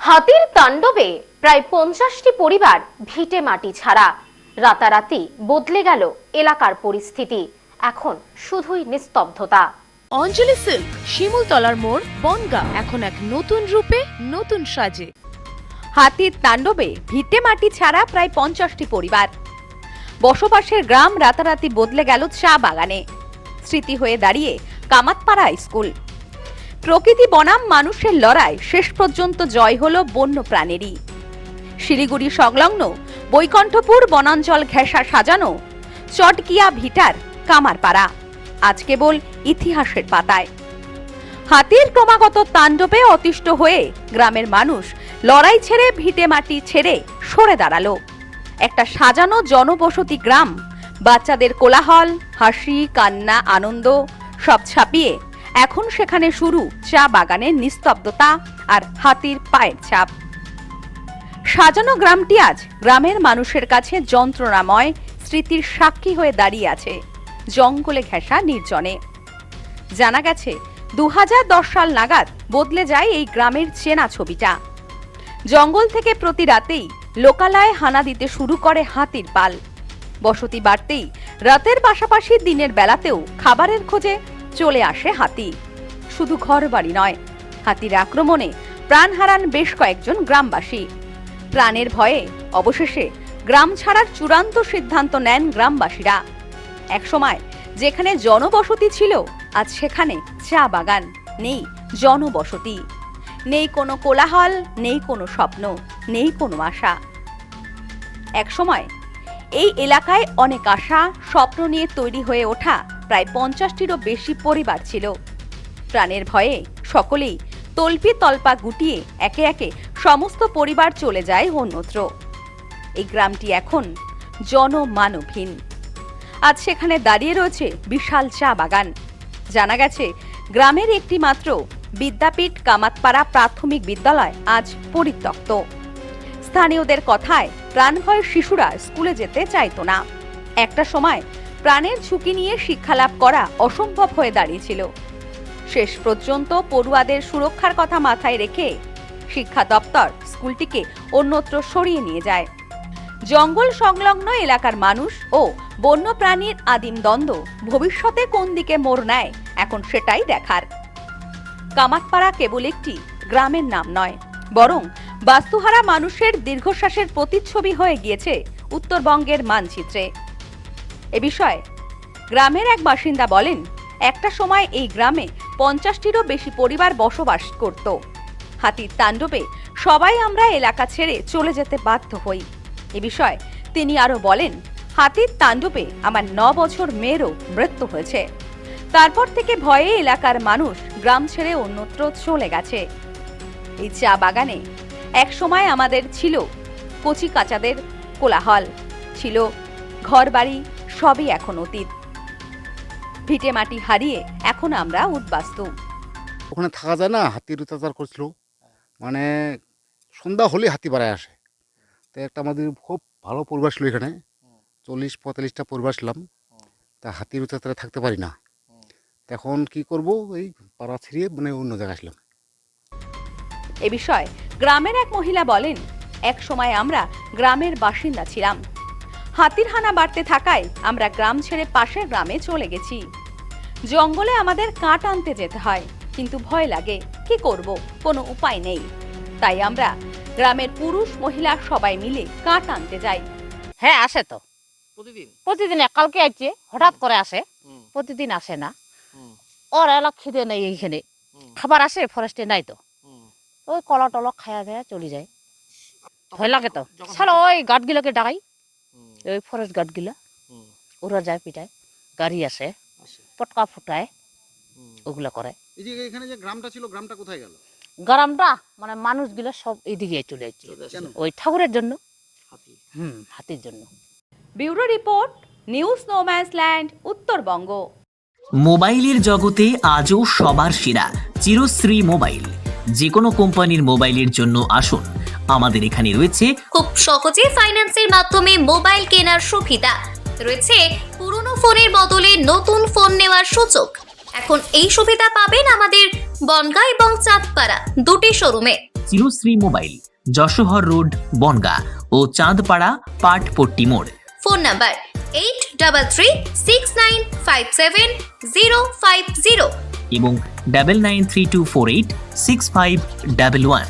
হাতির তাণ্ডবে প্রায় 50টি পরিবার ভিটে মাটি ছাড়া। রাতারাতি বদলে গেল এলাকার পরিস্থিতি, এখন শুধুই নিস্তব্ধতা। অঞ্জলি সিল্ক, শিমুলতলার মোড়, বনগাঁ এখন এক নতুন রূপে, নতুন সাজে। হাতির তাণ্ডবে ভিটে মাটি ছাড়া প্রায় 50টি পরিবার। বসবাসের গ্রাম রাতারাতি বদলে গেল চা বাগানে। স্মৃতি হয়ে দাঁড়িয়ে কামাতপাড়া স্কুল। প্রকৃতি বনাম মানুষের লড়াই শেষ পর্যন্ত জয় হলো বন্য প্রাণেরই। শিলিগুড়ি সংলগ্ন বৈকণ্ঠপুর বনাঞ্চল ঘেঁষা সাজানো চটকিয়া ভিটার কামারপাড়া আজ কেবল ইতিহাসের পাতায়। হাতির ক্রমাগত তাণ্ডবে অতিষ্ঠ হয়ে গ্রামের মানুষ লড়াই ছেড়ে ভিটে মাটি ছেড়ে সরে দাঁড়ালো। একটা সাজানো জনবসতি গ্রাম, বাচ্চাদের কোলাহল, হাসি, কান্না, আনন্দ সব ছাপিয়ে এখন সেখানে শুরু চা বাগানের নিস্তব্ধতা আর হাতির পায়ের ছাপ। সাজানো গ্রামটি আজ গ্রামের মানুষের কাছে যন্ত্রণাময় স্মৃতির সাক্ষী হয়ে দাঁড়িয়ে আছে জঙ্গলে ঘেঁষা নির্জনে। জানা গেছে 2010 সাল নাগাদ বদলে যায় এই গ্রামের চেনা ছবিটা। জঙ্গল থেকে প্রতি রাতেই লোকালয়ে হানা দিতে শুরু করে হাতির পাল। বসতি বাড়তেই রাতের পাশাপাশি দিনের বেলাতেও খাবারের খোঁজে চলে আসে হাতি। শুধু ঘর বাড়ি নয়, হাতির আক্রমণে প্রাণ হারান বেশ কয়েকজন গ্রামবাসী। প্রাণের ভয়ে অবশেষে গ্রাম ছাড়ার চূড়ান্ত সিদ্ধান্ত নেন গ্রামবাসীরা। একসময় যেখানে জনবসতি ছিল, আজ সেখানে চা বাগান, নেই জনবসতি, নেই কোনো কোলাহল, নেই কোনো স্বপ্ন, নেই কোনো আশা। একসময় এই এলাকায় অনেক আশা স্বপ্ন নিয়ে তৈরি হয়ে ওঠা প্রায় 50টিরও বেশি পরিবার ছিল। প্রাণের ভয়ে সকলেই তল্পি তল্পা গুটিয়ে একে একে সমস্ত পরিবার চলে যায় অন্যত্র। এই গ্রামটি এখন জনমানবহীন। আজ সেখানে দাঁড়িয়ে রয়েছে বিশাল চা বাগান। জানা গেছে গ্রামের একটি মাত্র বিদ্যাপীঠ কামাতপাড়া প্রাথমিক বিদ্যালয় আজ পরিত্যক্ত। স্থানীয়দের কথায় প্রাণভয় শিশুরা স্কুলে যেতে চাইতো না। একটা সময় প্রাণের ঝুঁকি নিয়ে শিক্ষালাভ করা অসম্ভব হয়ে দাঁড়িয়েছিল। শেষ পর্যন্ত পড়ুয়াদের সুরক্ষার কথা মাথায় রেখে শিক্ষা দপ্তর স্কুলটিকে অন্যত্র সরিয়ে নিয়ে যায়। জঙ্গল সংলগ্ন এলাকার মানুষ ও বন্যপ্রাণীর আদিম দ্বন্দ্ব ভবিষ্যতে কোন দিকে মোড় নেয় এখন সেটাই দেখার। কামাতপাড়া কেবল একটি গ্রামের নাম নয়, বরং বাস্তুহারা মানুষের দীর্ঘশ্বাসের প্রতিচ্ছবি হয়ে গিয়েছে উত্তরবঙ্গের মানচিত্রে। এ বিষয়ে গ্রামের এক বাসিন্দা বলেন, একটা সময় এই গ্রামে 50টিরও বেশি পরিবার বসবাস করত। হাতির তাণ্ডবে সবাই আমরা এলাকা ছেড়ে চলে যেতে বাধ্য হই। এ বিষয়ে তিনি আরো বলেন, হাতির তাণ্ডবে আমার 9 বছর মেয়েরও মৃত্যু হয়েছে। তারপর থেকে ভয়ে এলাকার মানুষ গ্রাম ছেড়ে অন্যত্র চলে গেছে। এই চা বাগানে এক সময় আমাদের ছিল কচি কাচাদের কোলাহল, ছিল ঘর বাড়ি, সবই এখন অতীত। ভিটে মাটি হারিয়ে এখন আমরা উদ্বাস্তু। ওখানে থাকা যায় না, হাতির অত্যাচার করছিল। মানে সন্ধ্যা হলে হাতি বাড়ায় আসে। তো একটা আমাদের খুব ভালো পরিবার ছিল, এখানে 40-45টা পরিবার ছিলাম। তা হাতির অত্যাচারে থাকতে পারি না। এখন কি করব, এই পাড়া ছিঁড়িয়ে মানে অন্য জায়গায় আসলাম। এ বিষয়ে গ্রামের এক মহিলা বলেন, এক সময় আমরা গ্রামের বাসিন্দা ছিলাম। হাতির হানা বাড়তে থাকায় আমরা গ্রাম ছেড়ে পাশের গ্রামে চলে গেছি। জঙ্গলে আমাদের কাঠ আনতে যেতে হয়, কিন্তু ভয় লাগে, কি করব, কোনো উপায় নেই। তাই আমরা গ্রামের পুরুষ মহিলা সবাই মিলে কাঠ আনতে যাই। হ্যাঁ, আসে তো প্রতিদিন। কালকে আসছে, হঠাৎ করে আসে, প্রতিদিন আসে না। ওর এলাকা খিদে নেই, এইখানে খাবার আসে, ফরেস্টে নাই তো ওই কলা টলা খায়া দেয়া চলে যায়। ভয় লাগে তো। সারা ওই গার্ডগুলোকে ডাকাই, ওই ফরেস্ট গার্ডগুলা, ওরা যায় পিটায়, গাড়ি আসে, পটকা ফুটায়, ওগুলা করে। এখানে যে গ্রামটা ছিল, গ্রামটা কোথায় গেল? গ্রামটা মানে মানুষগুলো সব এইদিকে চলে যাচ্ছে ওই ঠাকুরের জন্য, হাতির জন্য। Bureau report, news no man's land, Uttarbanga. মোবাইলের জগতে আজও সবার সেরা চিরশ্রী মোবাইল। যে কোনো কোম্পানির মোবাইলের জন্য আসুন আমাদের এখানে। রয়েছে খুব সহজে ফাইন্যান্সের মাধ্যমে মোবাইল কেনার সুবিধা, রয়েছে পুরনো ফোনের বদলে নতুন ফোন নেওয়ার সুযোগ। এখন এই সুবিধা পাবেন আমাদের বনগাঁ এবং চাঁদপাড়া দুটি শোরুমে। চিরশ্রী মোবাইল, যশোহর রোড, বনগাঁ ও চাঁদপাড়া পাটপট্টি মোড়। ফোন নাম্বার 8336957050 এবং 9932486511।